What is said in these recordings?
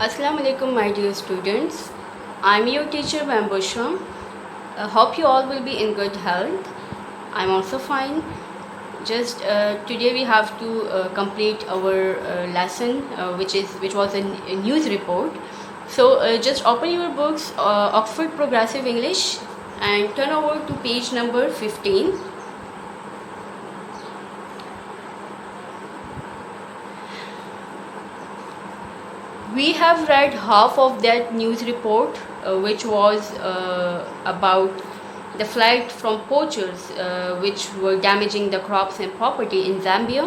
Assalamu alaikum, my dear students. I'm your teacher Bambusha. Hope you all will be in good health. I'm also fine. Just today we have to complete our lesson, which was a news report. So just open your books, Oxford Progressive English, and turn over to page number 15. We have read half of that news report, which was about the flight from poachers, which were damaging the crops and property in Zambia.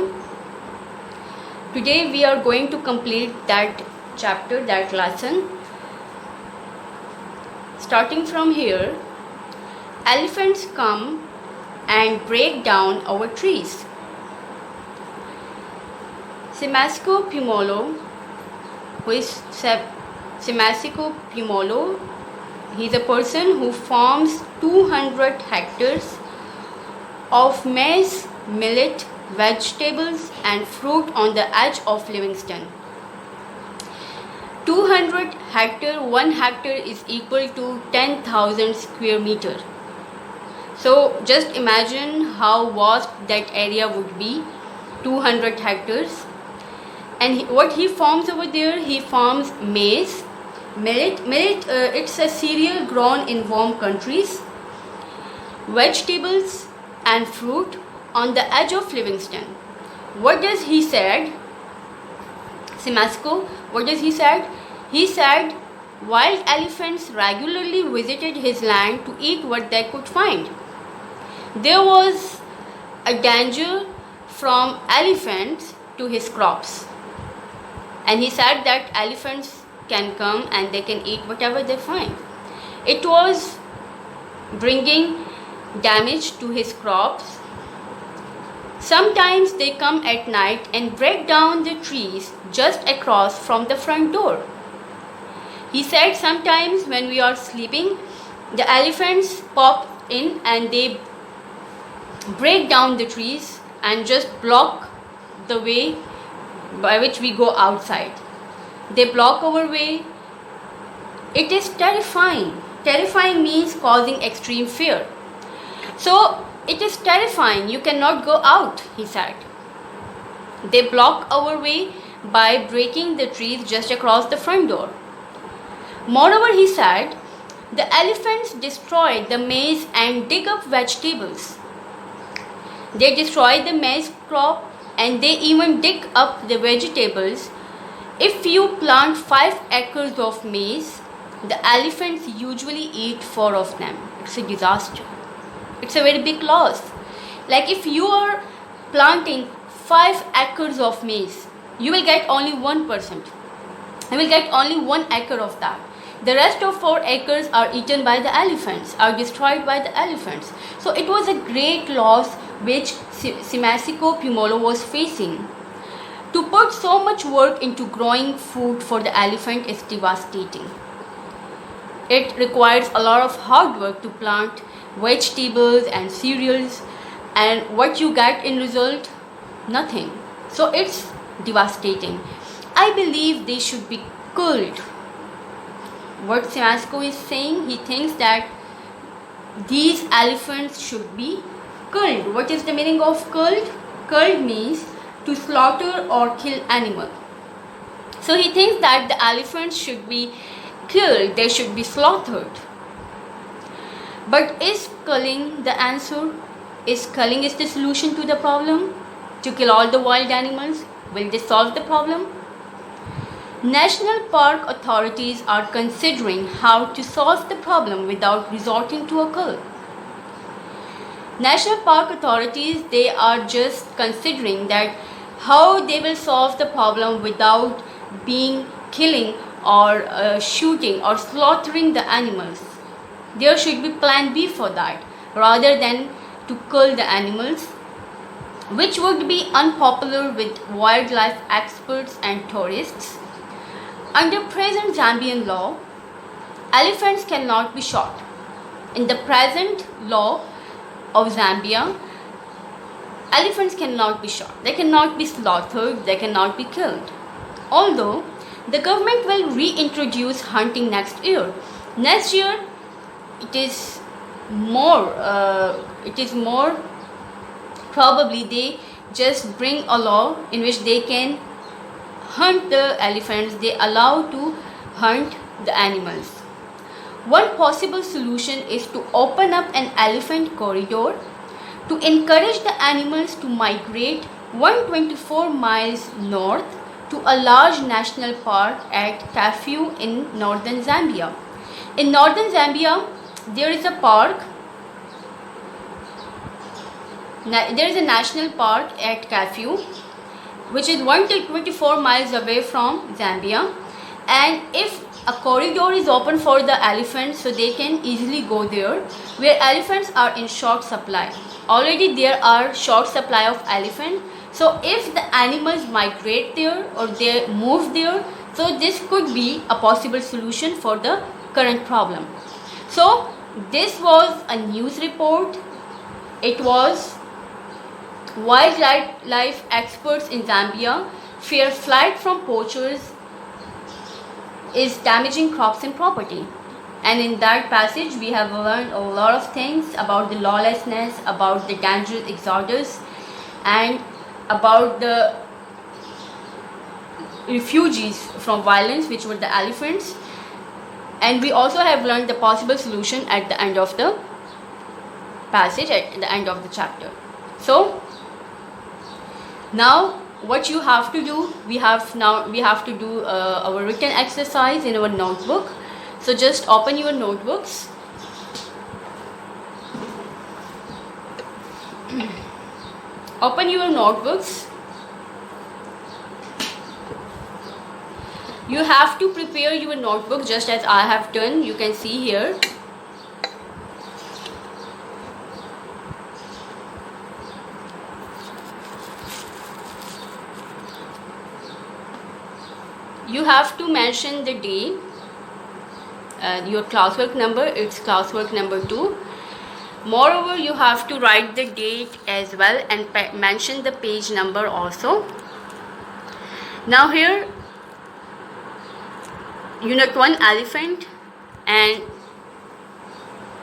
Today we are going to complete that chapter, that lesson. Starting from here, elephants come and break down our trees. Simasco Pumolo, who is Simasco Pumolo, he is a person who farms 200 hectares of maize, millet, vegetables and fruit on the edge of Livingston. 200 hectare, 1 hectare is equal to 10,000 square meter. So just imagine how vast that area would be, 200 hectares. And what he farms over there, he farms maize, millet, it's a cereal grown in warm countries, vegetables and fruit on the edge of Livingston. What does he said? Simasco, what does he said? He said wild elephants regularly visited his land to eat what they could find. There was a danger from elephants to his crops. And he said that elephants can come and they can eat whatever they find. It was bringing damage to his crops. Sometimes they come at night and break down the trees just across from the front door. He said sometimes when we are sleeping, the elephants pop in and they break down the trees and just block the way by which we go outside. They block our way. It is terrifying. Terrifying means causing extreme fear. So it is terrifying. You cannot go out, he said. They block our way by breaking the trees just across the front door. Moreover, he said, the elephants destroy the maize and dig up vegetables. They destroy the maize crop and they even dig up the vegetables. If you plant 5 acres of maize, the elephants usually eat 4 of them. It's a disaster. It's a very big loss. Like if you are planting 5 acres of maize, you will get only 1%. You will get only 1 acre of that. The rest of 4 acres are eaten by the elephants, are destroyed by the elephants. So it was a great loss which Simasco Pumolo was facing. To put so much work into growing food for the elephant is devastating. It requires a lot of hard work to plant vegetables and cereals, and what you get in result? Nothing. So it's devastating. I believe they should be killed. What Simasco is saying, he thinks that these elephants should be killed. What is the meaning of killed? Killed means to slaughter or kill animal. So he thinks that the elephants should be killed, they should be slaughtered. But is culling the answer? Is culling is the solution to the problem? To kill all the wild animals? Will this solve the problem? National park authorities are considering how to solve the problem without resorting to a cull. National park authorities, they are just considering that how they will solve the problem without killing or shooting or slaughtering the animals. There should be plan B for that rather than to kill the animals, which would be unpopular with wildlife experts and tourists. Under present Zambian law, elephants cannot be shot. In the present law of Zambia, elephants cannot be shot. They cannot be slaughtered. They cannot be killed. Although The government will reintroduce hunting next year. Next year, it is more probably they just bring a law in which they can hunt the elephants, they allow to hunt the animals. One possible solution is to open up an elephant corridor to encourage the animals to migrate 124 miles north to a large national park at Kafue in northern Zambia. In northern Zambia, there is a park, there is a national park at Kafue, which is 124 miles away from Zambia, and if a corridor is open for the elephants, so they can easily go there, where elephants are in short supply. Already there are short supply of elephant, so if the animals migrate there or they move there, so this could be a possible solution for the current problem. So this was a news report. It was wildlife experts in Zambia fear flight from poachers is damaging crops and property. And in that passage we have learned a lot of things about the lawlessness, about the dangerous exodus, and about the refugees from violence, which were the elephants. And we also have learned the possible solution at the end of the passage, at the end of the chapter. So now what you have to do, we have to do our written exercise in our notebook. So just open your notebooks. Open your notebooks. You have to prepare your notebook just as I have done. You can see here. You have to mention the day, your classwork number, it's classwork number 2. Moreover, you have to write the date as well and mention the page number also. Now here, Unit 1, elephant, and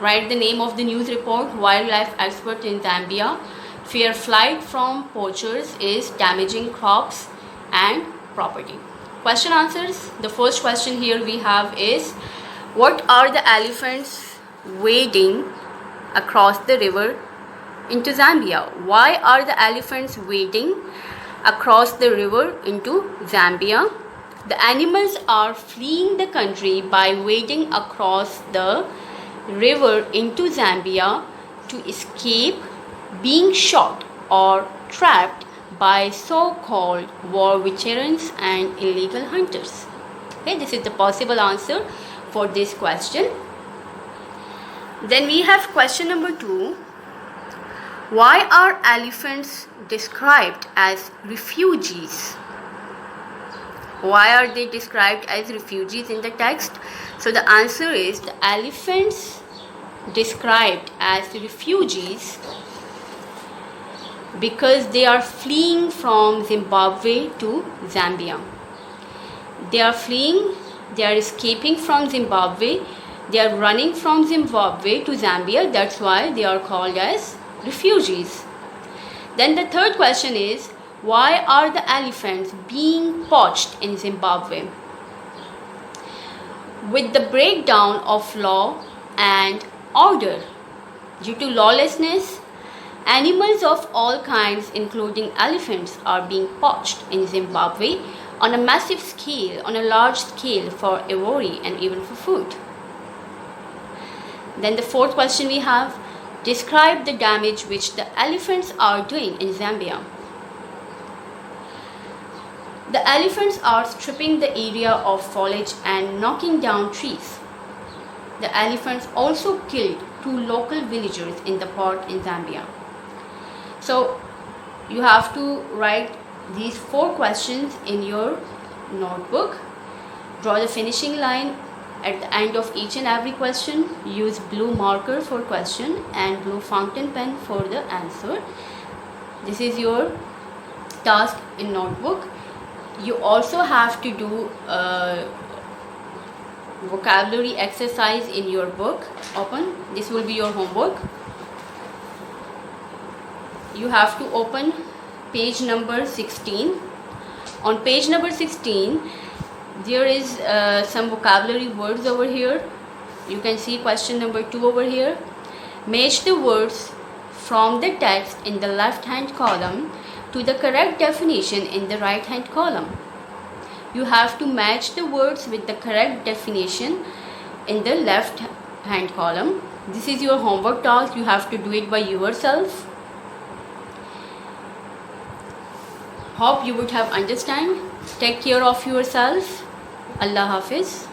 write the name of the news report. Wildlife expert in Zambia fear flight from poachers is damaging crops and property. Question answers. The first question here we have is, what are the elephants wading across the river into Zambia? Why are the elephants wading across the river into Zambia? The animals are fleeing the country by wading across the river into Zambia to escape being shot or trapped by so-called war veterans and illegal hunters. Okay, this is the possible answer for this question. Then we have question number 2. Why are elephants described as refugees? Why are they described as refugees in the text? So the answer is, the elephants described as refugees because they are fleeing from Zimbabwe to Zambia. They are fleeing, they are escaping from Zimbabwe, they are running from Zimbabwe to Zambia. That's why they are called as refugees. Then the third question is, why are the elephants being poached in Zimbabwe? With the breakdown of law and order due to lawlessness, animals of all kinds, including elephants, are being poached in Zimbabwe on a massive scale, on a large scale, for ivory and even for food. Then the fourth question we have, describe the damage which the elephants are doing in Zambia. The elephants are stripping the area of foliage and knocking down trees. The elephants also killed 2 local villagers in the park in Zambia. So you have to write these 4 questions in your notebook. Draw the finishing line at the end of each and every question. Use blue marker for question and blue fountain pen for the answer. This is your task in notebook. You also have to do vocabulary exercise in your book. Open. This will be your homework. You have to open page number 16. On page number 16 there is some vocabulary words over here. You can see question number 2 over here. Match the words from the text in the left hand column to the correct definition in the right hand column. You have to match the words with the correct definition in the left hand column. This is your homework task. You have to do it by yourself. Hope you would have understand. Take care of yourself. Allah Hafiz.